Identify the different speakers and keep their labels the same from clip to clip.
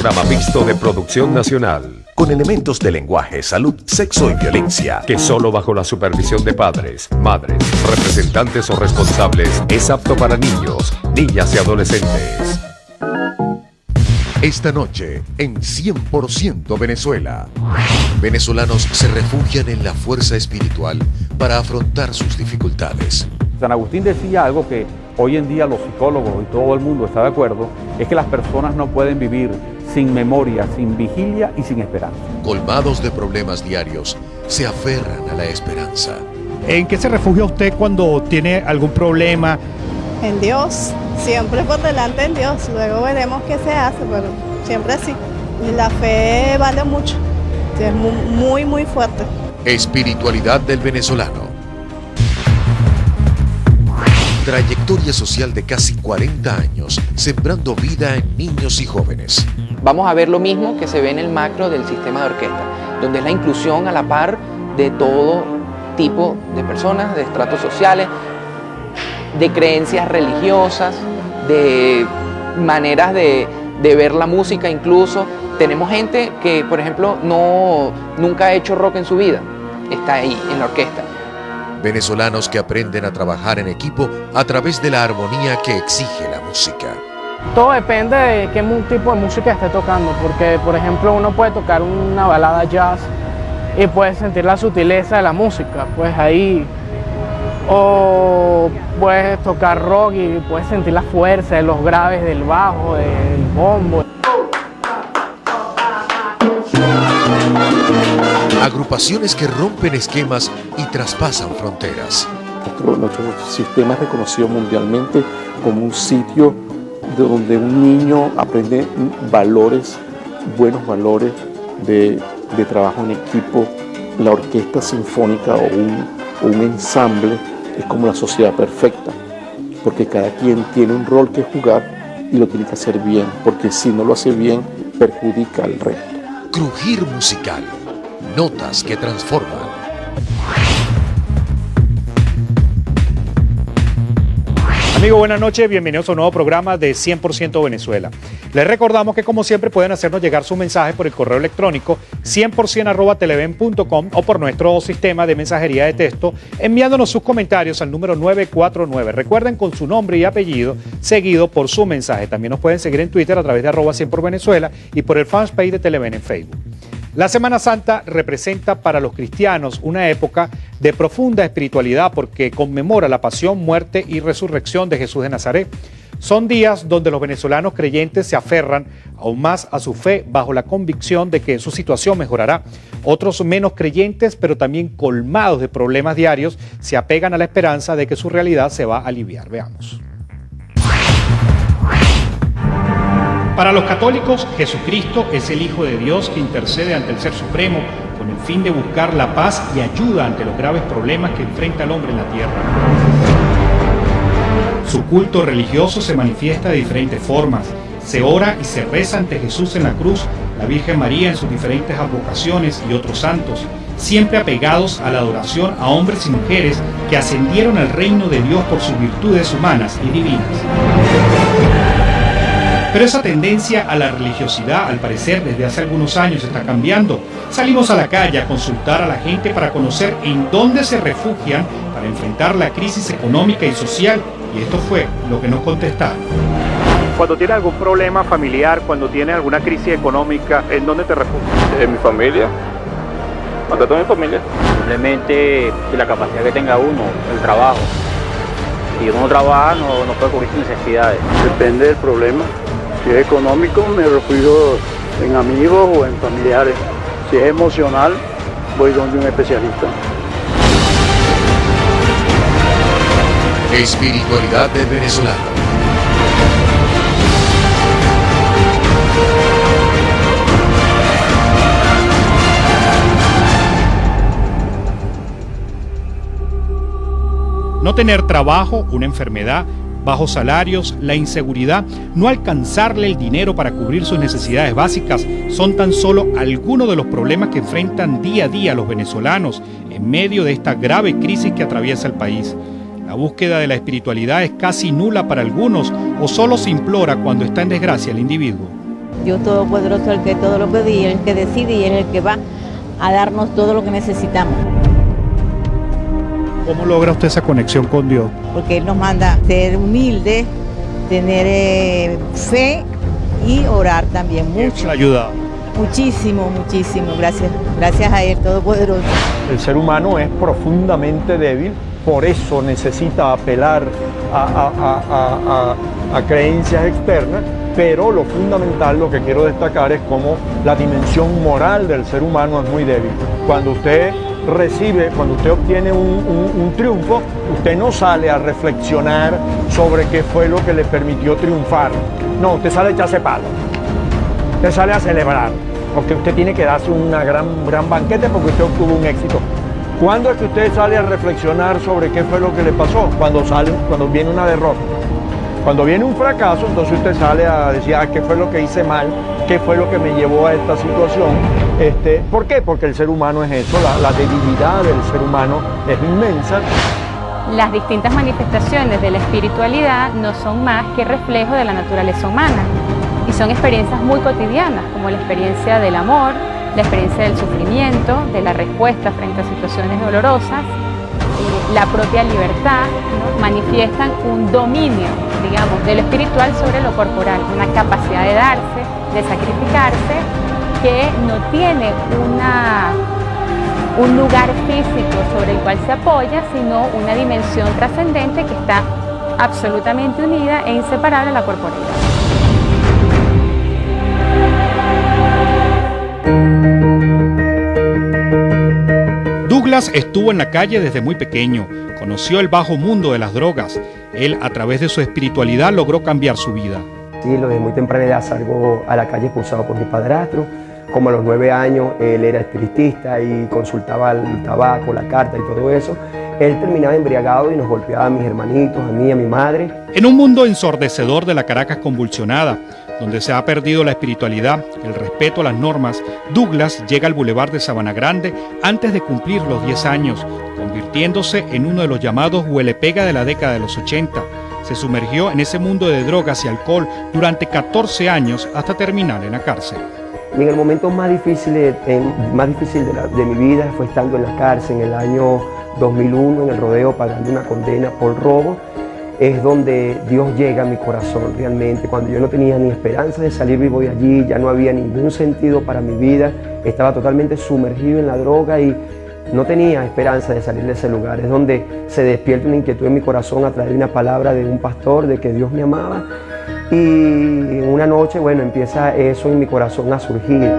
Speaker 1: programa mixto de producción nacional,
Speaker 2: con elementos de lenguaje, salud, sexo y violencia,
Speaker 1: que solo bajo la supervisión de padres, madres, representantes o responsables es apto para niños, niñas y adolescentes.
Speaker 2: Esta noche, en 100% Venezuela, venezolanos se refugian en la fuerza espiritual para afrontar sus dificultades.
Speaker 3: San Agustín decía algo que hoy en día los psicólogos y todo el mundo está de acuerdo, es que las personas no pueden vivir sin memoria, sin vigilia y sin esperanza.
Speaker 2: Colmados de problemas diarios, se aferran a la esperanza.
Speaker 4: ¿En qué se refugia usted cuando tiene algún problema?
Speaker 5: En Dios, siempre por delante en Dios, luego veremos qué se hace, pero siempre así. Y la fe vale mucho, es muy, muy fuerte.
Speaker 2: Espiritualidad del venezolano. Trayectoria social de casi 40 años, sembrando vida en niños y jóvenes.
Speaker 6: Vamos a ver lo mismo que se ve en el macro del sistema de orquesta, donde es la inclusión a la par de todo tipo de personas, de estratos sociales, de creencias religiosas, de maneras de ver la música incluso. Tenemos gente que, por ejemplo, nunca ha hecho rock en su vida, está ahí en la orquesta.
Speaker 2: Venezolanos que aprenden a trabajar en equipo a través de la armonía que exige la música.
Speaker 7: Todo depende de qué tipo de música esté tocando, porque por ejemplo uno puede tocar una balada jazz y puede sentir la sutileza de la música, pues ahí, o puedes tocar rock y puedes sentir la fuerza de los graves del bajo, del bombo.
Speaker 2: Agrupaciones que rompen esquemas y traspasan fronteras.
Speaker 8: Nuestro sistema es reconocido mundialmente como un sitio donde un niño aprende buenos valores de trabajo en equipo. La orquesta sinfónica o un ensamble es como la sociedad perfecta, porque cada quien tiene un rol que jugar y lo tiene que hacer bien, porque si no lo hace bien, perjudica al resto.
Speaker 2: Crujir musical. Notas que transforman.
Speaker 4: Amigo, buenas noches, bienvenidos a un nuevo programa de 100% Venezuela. Les recordamos que como siempre pueden hacernos llegar sus mensajes por el correo electrónico 100%@televen.com o por nuestro sistema de mensajería de texto enviándonos sus comentarios al número 949. Recuerden con su nombre y apellido seguido por su mensaje. También nos pueden seguir en Twitter a través de @100porvenezuela y por el fanpage de Televen en Facebook. La Semana Santa representa para los cristianos una época de profunda espiritualidad porque conmemora la pasión, muerte y resurrección de Jesús de Nazaret. Son días donde los venezolanos creyentes se aferran aún más a su fe bajo la convicción de que su situación mejorará. Otros menos creyentes, pero también colmados de problemas diarios, se apegan a la esperanza de que su realidad se va a aliviar. Veamos. Para los católicos, Jesucristo es el Hijo de Dios que intercede ante el Ser Supremo con el fin de buscar la paz y ayuda ante los graves problemas que enfrenta el hombre en la tierra. Su culto religioso se manifiesta de diferentes formas. Se ora y se reza ante Jesús en la cruz, la Virgen María en sus diferentes advocaciones y otros santos, siempre apegados a la adoración a hombres y mujeres que ascendieron al reino de Dios por sus virtudes humanas y divinas. Pero esa tendencia a la religiosidad, al parecer, desde hace algunos años está cambiando. Salimos a la calle a consultar a la gente para conocer en dónde se refugian para enfrentar la crisis económica y social, y esto fue lo que nos contestaron. Cuando tiene algún problema familiar, cuando tiene alguna crisis económica, ¿en dónde te refugias?
Speaker 9: En mi familia. ¿Dónde está mi familia?
Speaker 10: Simplemente la capacidad que tenga uno, el trabajo. Si uno no trabaja, no puede cubrir sus necesidades.
Speaker 9: Depende del problema. Si es económico, me refugio en amigos o en familiares. Si es emocional, voy donde un especialista.
Speaker 2: Espiritualidad del venezolano.
Speaker 4: No tener trabajo, una enfermedad, bajos salarios, la inseguridad, no alcanzarle el dinero para cubrir sus necesidades básicas son tan solo algunos de los problemas que enfrentan día a día los venezolanos en medio de esta grave crisis que atraviesa el país. La búsqueda de la espiritualidad es casi nula para algunos o solo se implora cuando está en desgracia el individuo.
Speaker 11: Dios Todopoderoso es el que todo lo puede y el que decide y es el que va a darnos todo lo que necesitamos.
Speaker 4: ¿Cómo logra usted esa conexión con Dios?
Speaker 11: Porque Él nos manda ser humildes, tener fe y orar también mucho.
Speaker 4: ¿Le ha ayudado?
Speaker 11: Muchísimo, muchísimo, gracias a Él Todopoderoso.
Speaker 12: El ser humano es profundamente débil, por eso necesita apelar a creencias externas, pero lo fundamental, lo que quiero destacar es cómo la dimensión moral del ser humano es muy débil. Cuando usted obtiene un triunfo, usted no sale a reflexionar sobre qué fue lo que le permitió triunfar. No, usted sale a echarse palo. Usted sale a celebrar, porque usted tiene que darse un gran banquete porque usted obtuvo un éxito. ¿Cuándo es que usted sale a reflexionar sobre qué fue lo que le pasó? Cuando viene una derrota. Cuando viene un fracaso, entonces usted sale a decir, ¿qué fue lo que hice mal? ¿Qué fue lo que me llevó a esta situación? ¿Por qué? Porque el ser humano es eso, la debilidad del ser humano es inmensa.
Speaker 13: Las distintas manifestaciones de la espiritualidad no son más que reflejo de la naturaleza humana y son experiencias muy cotidianas, como la experiencia del amor, la experiencia del sufrimiento, de la respuesta frente a situaciones dolorosas, la propia libertad, ¿no? Manifiestan un dominio, digamos, de lo espiritual sobre lo corporal, una capacidad de darse, de sacrificarse, que no tiene un lugar físico sobre el cual se apoya, sino una dimensión trascendente que está absolutamente unida e inseparable a la corporalidad.
Speaker 4: Douglas estuvo en la calle desde muy pequeño, conoció el bajo mundo de las drogas. Él, a través de su espiritualidad, logró cambiar su vida.
Speaker 14: Sí, desde muy temprana edad salgo a la calle expulsado por mi padrastro. Como a los 9 años él era espiritista y consultaba el tabaco, la carta y todo eso. Él terminaba embriagado y nos golpeaba a mis hermanitos, a mí, a mi madre.
Speaker 4: En un mundo ensordecedor de la Caracas convulsionada, donde se ha perdido la espiritualidad, el respeto a las normas, Douglas llega al Boulevard de Sabana Grande antes de cumplir los 10 años, convirtiéndose en uno de los llamados huelepega de la década de los 80. Se sumergió en ese mundo de drogas y alcohol durante 14 años hasta terminar en la cárcel.
Speaker 14: Y en el momento más difícil de mi vida fue estando en la cárcel en el año 2001, en el Rodeo, pagando una condena por robo. Es donde Dios llega a mi corazón realmente, cuando yo no tenía ni esperanza de salir vivo de allí, ya no había ningún sentido para mi vida, estaba totalmente sumergido en la droga y no tenía esperanza de salir de ese lugar. Es donde se despierta una inquietud en mi corazón a través de una palabra de un pastor, de que Dios me amaba, y en una noche, bueno, empieza eso en mi corazón a surgir.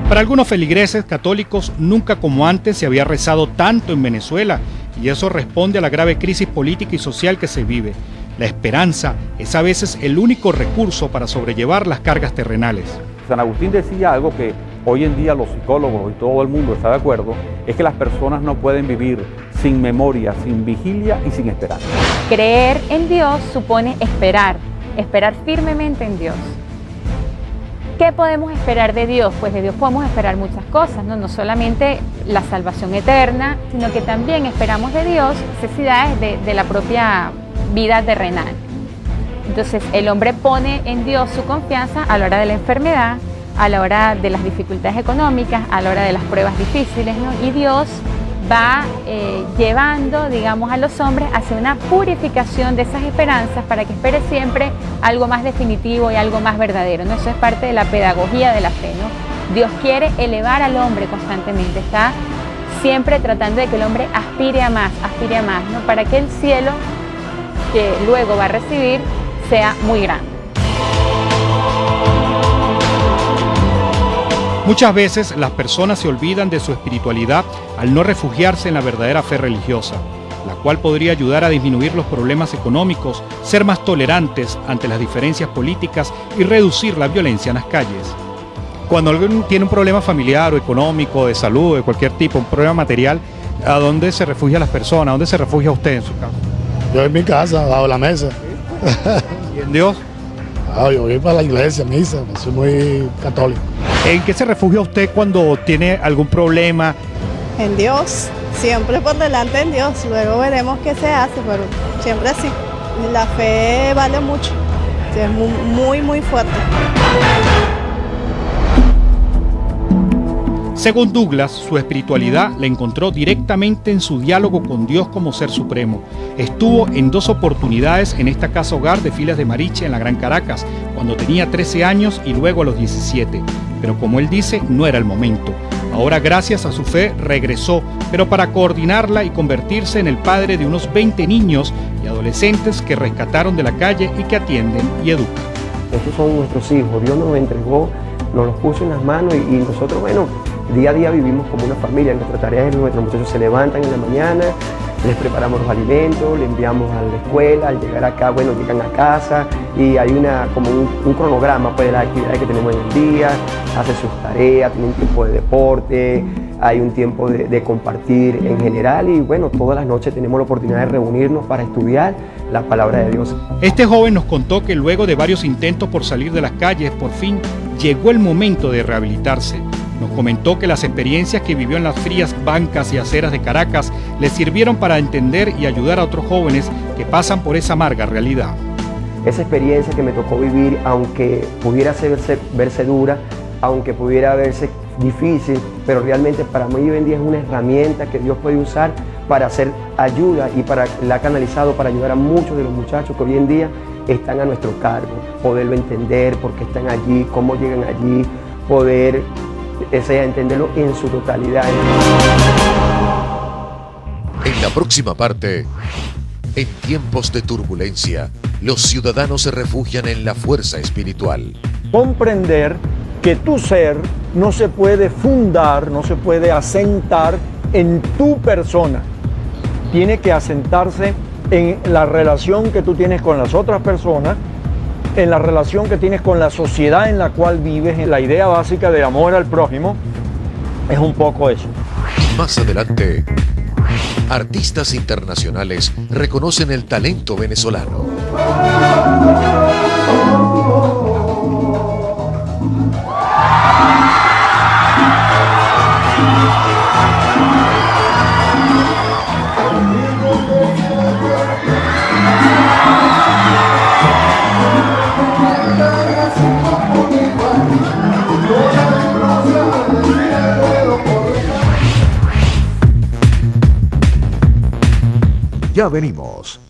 Speaker 4: Para algunos feligreses católicos, nunca como antes se había rezado tanto en Venezuela, y eso responde a la grave crisis política y social que se vive. La esperanza es a veces el único recurso para sobrellevar las cargas terrenales.
Speaker 3: San Agustín decía algo que hoy en día los psicólogos y todo el mundo está de acuerdo, es que las personas no pueden vivir sin memoria, sin vigilia y sin esperanza.
Speaker 13: Creer en Dios supone esperar firmemente en Dios. ¿Qué podemos esperar de Dios? Pues de Dios podemos esperar muchas cosas, ¿no? No solamente la salvación eterna, sino que también esperamos de Dios necesidades de la propia vida terrenal. Entonces el hombre pone en Dios su confianza a la hora de la enfermedad, a la hora de las dificultades económicas, a la hora de las pruebas difíciles, ¿no? Y Dios va llevando, digamos, a los hombres hacia una purificación de esas esperanzas para que espere siempre algo más definitivo y algo más verdadero, ¿no? Eso es parte de la pedagogía de la fe, ¿no? Dios quiere elevar al hombre constantemente, está siempre tratando de que el hombre aspire a más, ¿no? Para que el cielo que luego va a recibir sea muy grande.
Speaker 4: Muchas veces las personas se olvidan de su espiritualidad al no refugiarse en la verdadera fe religiosa, la cual podría ayudar a disminuir los problemas económicos, ser más tolerantes ante las diferencias políticas y reducir la violencia en las calles. Cuando alguien tiene un problema familiar o económico, de salud, de cualquier tipo, un problema material, ¿a dónde se refugia las personas? ¿A dónde se refugia usted en su casa?
Speaker 15: Yo en mi casa, bajo la mesa.
Speaker 4: ¿Y en Dios?
Speaker 15: Yo voy para la iglesia, misa, soy muy católico.
Speaker 4: ¿En qué se refugia usted cuando tiene algún problema?
Speaker 5: En Dios, siempre por delante en Dios, luego veremos qué se hace, pero siempre así. La fe vale mucho, sí, es muy, muy fuerte.
Speaker 4: Según Douglas, su espiritualidad la encontró directamente en su diálogo con Dios como ser supremo. Estuvo en 2 oportunidades en esta casa hogar de Filas de Mariche en la Gran Caracas, cuando tenía 13 años y luego a los 17. Pero como él dice, no era el momento. Ahora, gracias a su fe, regresó, pero para coordinarla y convertirse en el padre de unos 20 niños y adolescentes que rescataron de la calle y que atienden y educan.
Speaker 14: Estos son nuestros hijos, Dios nos los entregó, nos los puso en las manos y nosotros, bueno, día a día vivimos como una familia. Nuestra tarea es que nuestros muchachos se levantan en la mañana, les preparamos los alimentos, les enviamos a la escuela, al llegar acá, bueno, llegan a casa y hay como un cronograma pues, de las actividades que tenemos en el día, hacen sus tareas, tienen un tiempo de deporte, hay un tiempo de compartir en general y bueno, todas las noches tenemos la oportunidad de reunirnos para estudiar la palabra de Dios.
Speaker 4: Este joven nos contó que luego de varios intentos por salir de las calles, por fin llegó el momento de rehabilitarse. Nos comentó que las experiencias que vivió en las frías bancas y aceras de Caracas le sirvieron para entender y ayudar a otros jóvenes que pasan por esa amarga realidad.
Speaker 14: Esa experiencia que me tocó vivir, aunque pudiera verse dura, aunque pudiera verse difícil, pero realmente para mí hoy en día es una herramienta que Dios puede usar para hacer ayuda y la ha canalizado para ayudar a muchos de los muchachos que hoy en día están a nuestro cargo. Poderlo entender, por qué están allí, cómo llegan allí, poder entenderlo en su totalidad.
Speaker 2: En la próxima parte, en tiempos de turbulencia, los ciudadanos se refugian en la fuerza espiritual.
Speaker 12: Comprender que tu ser no se puede fundar, no se puede asentar en tu persona. Tiene que asentarse en la relación que tú tienes con las otras personas, en la relación que tienes con la sociedad en la cual vives, en la idea básica de amor al prójimo, es un poco eso.
Speaker 2: Más adelante, artistas internacionales reconocen el talento venezolano.
Speaker 1: Ya venimos.